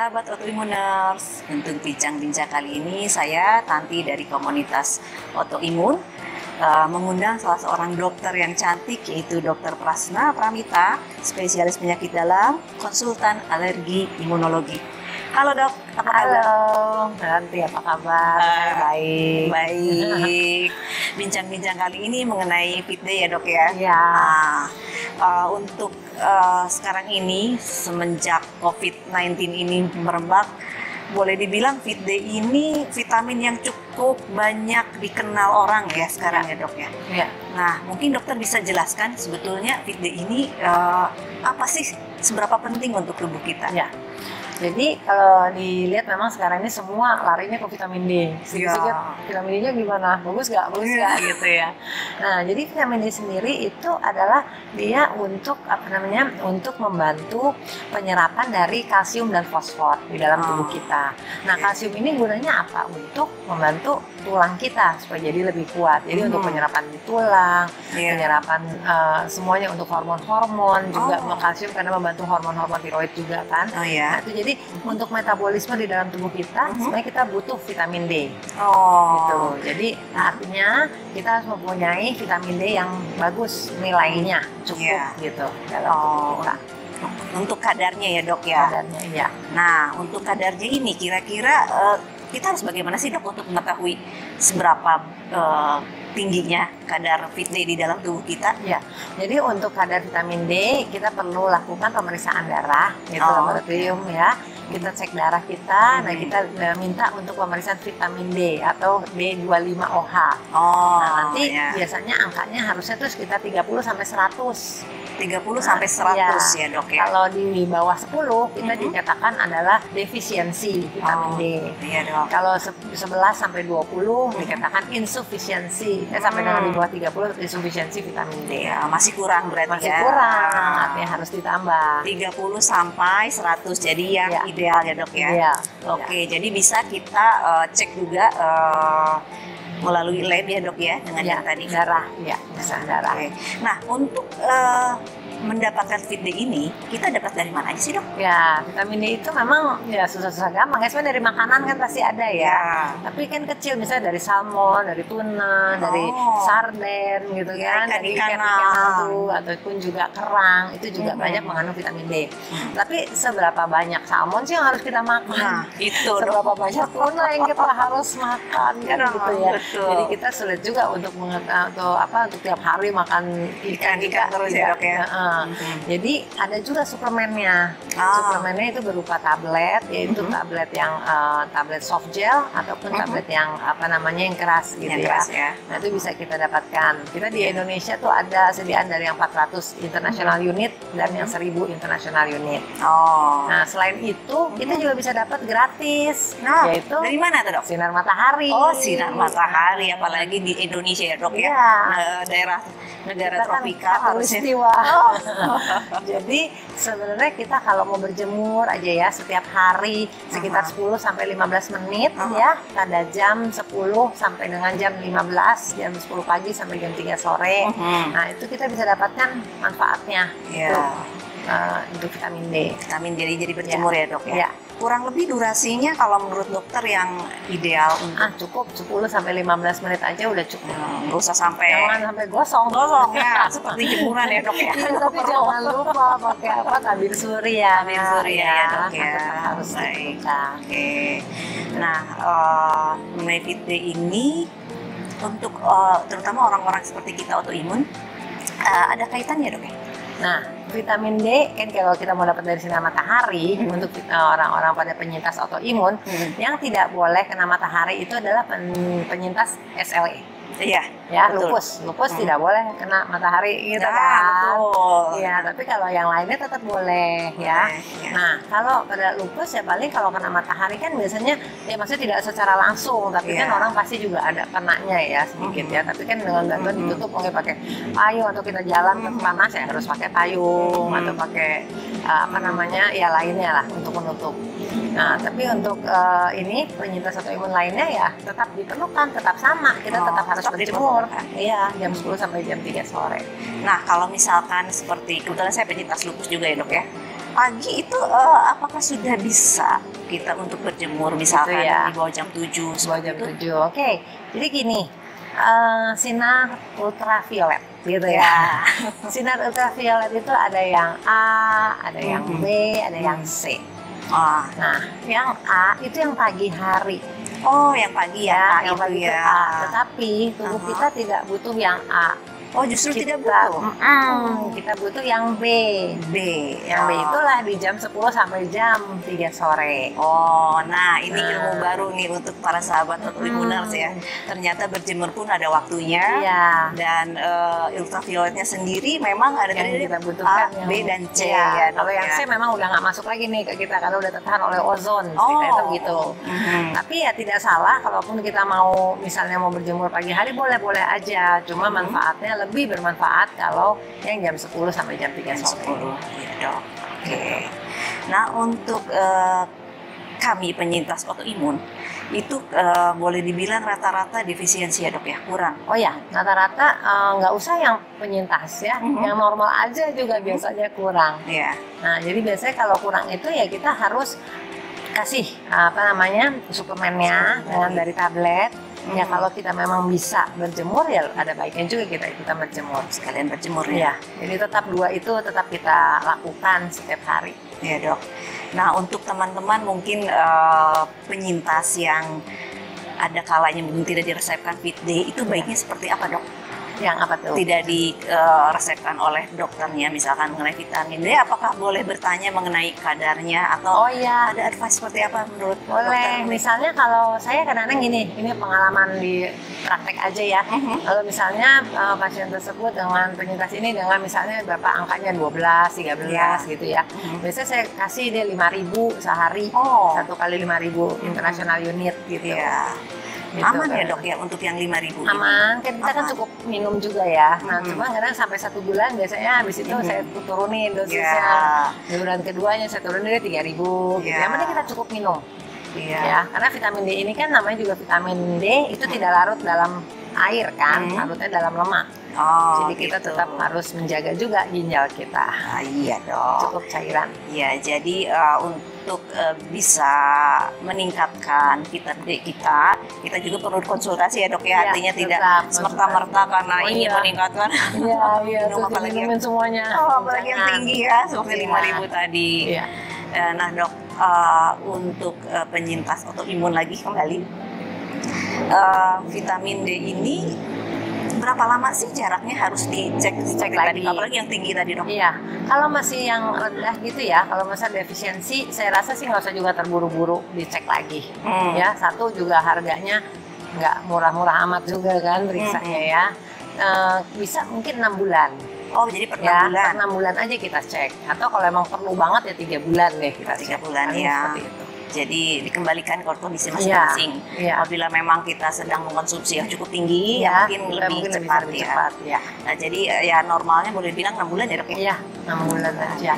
sahabat autoimuners, untuk bincang-bincang kali ini saya Tanti dari komunitas autoimun mengundang salah seorang dokter yang cantik, yaitu Dr. Prasna Pramita, spesialis penyakit dalam, konsultan alergi imunologi. Halo dok, apa kabar? Halo, Tanti, apa kabar? Saya baik. Baik. Bincang-bincang kali ini mengenai fit day ya dok ya? Iya. Untuk sekarang ini, semenjak COVID-19 ini merebak, boleh dibilang fit day ini vitamin yang cukup banyak dikenal orang ya sekarang ya dok ya? Iya. Nah, mungkin dokter bisa jelaskan sebetulnya fit day ini apa sih, seberapa penting untuk tubuh kita? Ya. Jadi kalau dilihat memang sekarang ini semua larinya ke vitamin D. Sedikit vitamin D-nya gimana? Bagus nggak? Bagus nggak? Gitu ya. Nah, jadi vitamin D sendiri itu adalah dia untuk untuk membantu penyerapan dari kalsium dan fosfor di dalam tubuh kita. Nah, kalsium ini gunanya apa? Untuk membantu tulang kita supaya jadi lebih kuat. Jadi untuk penyerapan di tulang, penyerapan semuanya untuk hormon-hormon juga kalsium karena membantu hormon-hormon tiroid juga kan. Nah, itu jadi untuk metabolisme di dalam tubuh kita sebenarnya kita butuh vitamin D. Gitu. Jadi artinya kita harus mempunyai vitamin D yang bagus nilainya cukup gitu dalam tubuh kita. Untuk kadarnya ya dok ya. Kadarnya iya. Nah, untuk kadarnya ini kira-kira kita harus bagaimana sih dok untuk mengetahui seberapa tingginya kadar fit D di dalam tubuh kita? Ya, jadi untuk kadar vitamin D kita perlu lakukan pemeriksaan darah gitu laboratorium ya. Kita cek darah kita, nah kita minta untuk pemeriksaan vitamin D atau B25OH. Nah, nanti biasanya angkanya harusnya tuh sekitar 30 sampai 100. 30 sampai 100 ya dok ya. Kalau di bawah 10 kita dinyatakan adalah defisiensi vitamin D. Iya dok. Kalau 11 sampai 20 dikatakan insufisiensi. Sampai dengan di bawah 30 insufisiensi vitamin D. Ya, masih kurang berarti masih kurang, artinya harus ditambah. 30 sampai 100 jadi yang ideal ya dok ya. Iya. Oke, jadi bisa kita cek juga melalui lab ya dok ya dengan yang tadi darah ya, bisa darah. Nah, untuk mendapatkan fit D ini kita dapat dari mana aja sih dok? Ya, vitamin D itu memang ya susah-susah gampang ya, sebenarnya dari makanan kan pasti ada ya. Tapi kan kecil, misalnya dari salmon, dari tuna, dari sarden gitu kan, dari ikan itu ataupun juga kerang itu juga banyak mengandung vitamin D. Tapi seberapa banyak salmon sih yang harus kita makan? Nah, itu seberapa banyak tuna yang kita harus makan kan gitu ya. Jadi kita sulit juga untuk untuk tiap hari makan ikan terus ya dok ya. Jadi ada juga suplemennya. Suplemennya itu berupa tablet, yaitu tablet yang tablet soft gel ataupun tablet yang yang keras gitu ya. Nah, itu bisa kita dapatkan. Kita di Indonesia tuh ada sediaan dari yang 400 international unit dan yang 1000 international unit. Nah, selain itu kita juga bisa dapat gratis. Yaitu dari mana tuh dok? Sinar matahari. Sinar matahari, apalagi di Indonesia ya dok ya. Daerah negara tropikal harusnya. Jadi sebenarnya kita kalau mau berjemur aja ya setiap hari sekitar 10 sampai 15 menit ya, pada jam 10 sampai dengan jam 15, jam 10 pagi sampai jam 3 sore. Nah, itu kita bisa dapatkan manfaatnya untuk vitamin D. Vitamin D jadi berjemur ya dok ya. Kurang lebih durasinya kalau menurut dokter yang ideal cukup 10 sampai 15 menit aja udah cukup. Nggak usah sampai gosong ya, seperti jemuran ya dok ya. Tapi jangan lupa pakai tabir surya. Tabir surya ya dok ya. Harus baik. Nah, mengenai fit day ini untuk terutama orang-orang seperti kita autoimun ada kaitannya dok ya? Nah, vitamin D kan kalau kita mau dapat dari sinar matahari untuk orang-orang pada penyintas autoimun yang tidak boleh kena matahari itu adalah penyintas SLE. Iya, ya, lupus tidak boleh kena matahari gitu kan. Iya, tapi kalau yang lainnya tetap boleh ya. Nah, kalau pada lupus ya paling kalau kena matahari kan biasanya ya maksudnya tidak secara langsung, tapi kan orang pasti juga ada kenanya ya sedikit ya. Tapi kan dengan bantuan ditutup mungkin pakai payung atau kita jalan ke panas ya harus pakai payung atau pakai ya lainnya lah untuk menutup. Nah, tapi untuk ini penyintas autoimun lainnya ya tetap diperlukan, tetap sama, kita tetap harus berjemur. Iya, jam 10 sampai jam 3 sore. Nah, kalau misalkan seperti kebetulan saya penyintas lupus juga ya dok ya. pagi itu apakah sudah bisa kita untuk berjemur misalkan Gitu ya. di bawah jam 7 Bawah jam seperti itu? 7. Oke. Jadi gini, sinar ultraviolet gitu ya. Ya. Sinar ultraviolet itu ada yang A, ada yang B, ada yang C. Ah. Nah, yang A itu yang pagi hari Oh, yang pagi ya, yang itu pagi itu ya. A. Tetapi tubuh kita tidak butuh yang A. Oh, justru tidak Kita, butuh. kita butuh yang B. B. Yang B itulah di jam 10 sampai jam 3 sore. Oh, nah ini Nah. ilmu baru nih untuk para sahabat autoimmuners ya. Ternyata berjemur pun ada waktunya. Iya. Dan ultravioletnya sendiri memang ada Yang tadi kita butuhkan A, B dan C Iya. ya. Kalau Dok, yang ya. C memang udah nggak masuk lagi nih ke kita karena udah tertahan oleh ozon. Oh. Kita itu gitu. Mhm. Tapi ya tidak salah kalaupun kita mau misalnya mau berjemur pagi hari boleh-boleh aja. Cuma manfaatnya lebih bermanfaat kalau yang jam 10 sampai jam 3 sore. 10. Iya, Dok. Oke. Nah, untuk kami penyintas autoimun itu boleh dibilang rata-rata defisiensi ya, Dok ya, kurang. Oh ya, rata-rata nggak usah yang penyintas ya, yang normal aja juga biasanya kurang. Iya. Nah, jadi biasanya kalau kurang itu ya kita harus kasih apa namanya suplemennya dari tablet. Ya kalau kita memang bisa berjemur ya ada baiknya juga kita berjemur. Sekalian berjemur Ya, ya. jadi tetap dua itu tetap kita lakukan setiap hari. Iya, Dok. Nah, untuk teman-teman mungkin penyintas yang ada kalanya mungkin tidak diresepkan Fit Day, itu baiknya seperti apa, Dok? Yang apa tuh? Tidak diresepkan oleh dokternya, misalkan mengenai vitamin D, apakah boleh bertanya mengenai kadarnya atau Oh iya, ada advice seperti apa menurut boleh. dokter? Misalnya kalau saya kadang-kadang gini, ini pengalaman di praktek aja ya. Kalau misalnya pasien tersebut dengan penyintas ini dengan misalnya berapa angkanya 12, 13 Ya. gitu ya. Biasanya saya kasih dia 5.000 sehari. Oh. 1 kali 5.000 international unit gitu. Iya. Gitu, Aman ya, kan. Dok ya untuk yang 5.000 ini? Aman, kan kita kan Aman. cukup minum juga ya. Nah, cuma kadang sampai 1 bulan biasanya habis itu saya turunin dosisnya. Ya. Di bulan keduanya saya turunin dia 3.000 gitu. Ya. Yang penting kita cukup minum. Iya. Ya, karena vitamin D ini kan namanya juga vitamin D itu tidak larut dalam air kan, larutnya dalam lemak. Oh, Jadi kita gitu. tetap harus menjaga juga ginjal kita. Ah, iya, Dok. Cukup cairan. Ya, jadi untuk bisa meningkatkan vitamin D kita juga perlu konsultasi ya, Dok ya. Iya, Artinya tidak tetap semerta-merta karena Oh, ingin iya. meningkatkan. Iya, iya, Minum terus apalagi minumin semuanya. Oh, apalagi yang Jangan. tinggi ya, seperti Iya. 5.000 tadi. Iya. Nah, Dok, untuk penyintas autoimun lagi kembali, vitamin D ini berapa lama sih jaraknya harus dicek seperti lagi. tadi? Apalagi yang tinggi tadi, Dok. Iya, kalau masih yang rendah gitu ya, kalau misalnya defisiensi, saya rasa sih nggak usah juga terburu-buru dicek lagi. Ya, satu juga harganya nggak murah-murah amat juga kan periksanya ya. Bisa mungkin 6 bulan. Oh, jadi per 6 Ya, bulan. per 6 bulan aja kita cek. Atau kalau emang perlu banget ya 3 bulan deh kita 3 cek. bulan Paling ya. seperti itu. Jadi dikembalikan ke kondisi masing-masing. Iya. Apabila memang kita sedang mengkonsumsi yang cukup tinggi, Iya, ya mungkin kita lebih mungkin cepat lebih ya. cepat ya. Nah, jadi ya normalnya boleh bilang 6 bulan ya, Dok ya. Iya, 6 bulan aja.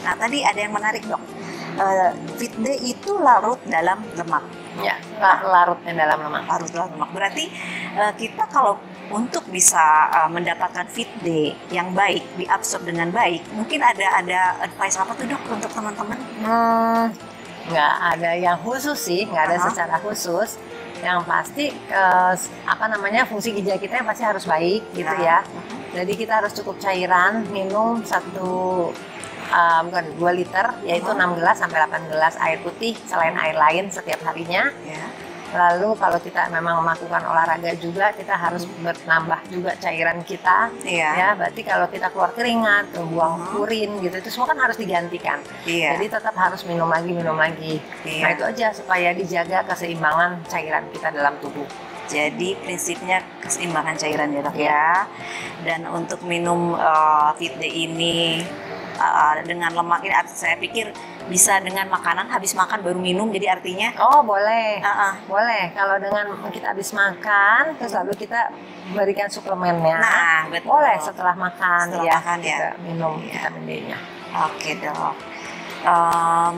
Nah, tadi ada yang menarik, Dok. Fit D itu larut dalam lemak. Ya, larutnya dalam lemak. Larut dalam lemak. Berarti kita kalau untuk bisa mendapatkan Fit D yang baik, diabsorb dengan baik, mungkin ada advice apa tuh, Dok, untuk teman-teman? Nggak ada yang khusus sih, nggak ada Aha. secara khusus. Yang pasti apa namanya fungsi ginjal kita yang pasti harus baik gitu ya. Jadi kita harus cukup cairan, minum 2 liter, yaitu 6 gelas sampai 8 gelas air putih selain air lain setiap harinya. Ya. Lalu kalau kita memang melakukan olahraga juga, kita harus bertambah juga cairan kita. Iya. Ya, berarti kalau kita keluar keringat, buang urin gitu, itu semua kan harus digantikan. Iya. Jadi tetap harus minum lagi. Iya. Nah itu aja supaya dijaga keseimbangan cairan kita dalam tubuh. Jadi prinsipnya keseimbangan cairan ya, Dok Iya. ya. Dan untuk minum Fit D ini dengan lemak ini, saya pikir bisa dengan makanan, habis makan baru minum. Jadi artinya Oh boleh, uh-uh. boleh. Kalau dengan kita habis makan, terus lalu kita berikan suplemennya. Nah, betul. Boleh setelah makan Setelah ya, makan, ya. kita minum Iya. vitamin D-nya. Oke, Dok.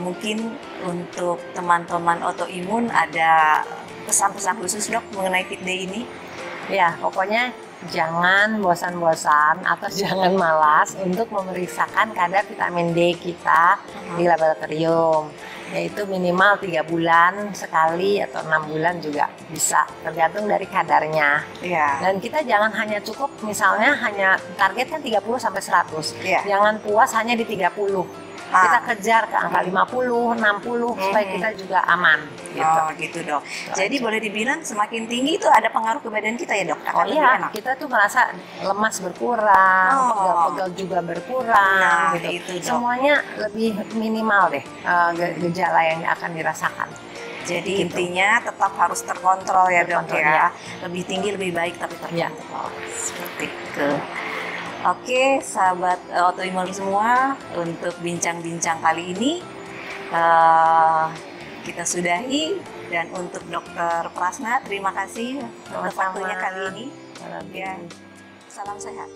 Mungkin untuk teman-teman autoimun ada pesan-pesan khusus, Dok, mengenai Fit D ini? Ya, pokoknya jangan bosan-bosan atau jangan malas untuk memeriksakan kadar vitamin D kita di laboratorium, yaitu minimal 3 bulan sekali atau 6 bulan juga bisa, tergantung dari kadarnya. Dan kita jangan hanya cukup misalnya hanya target kan 30 sampai 100. Jangan puas hanya di 30. Kita kejar ke angka 50, 60 supaya kita juga aman. Gitu. Oh gitu dok. Jadi boleh dibilang semakin tinggi itu ada pengaruh ke badan kita ya dok? Oh iya, kita tuh merasa lemas berkurang, pegel-pegel juga berkurang. Gitu. Itu, dok. Semuanya lebih minimal deh gejala yang akan dirasakan. Jadi intinya tetap harus terkontrol ya dok ya. Lebih tinggi lebih baik tapi terkontrol. Seperti itu. Oke, sahabat autoimun semua, untuk bincang-bincang kali ini kita sudahi, dan untuk Dokter Prasna terima kasih untuk waktunya kali ini. Ya, salam sehat.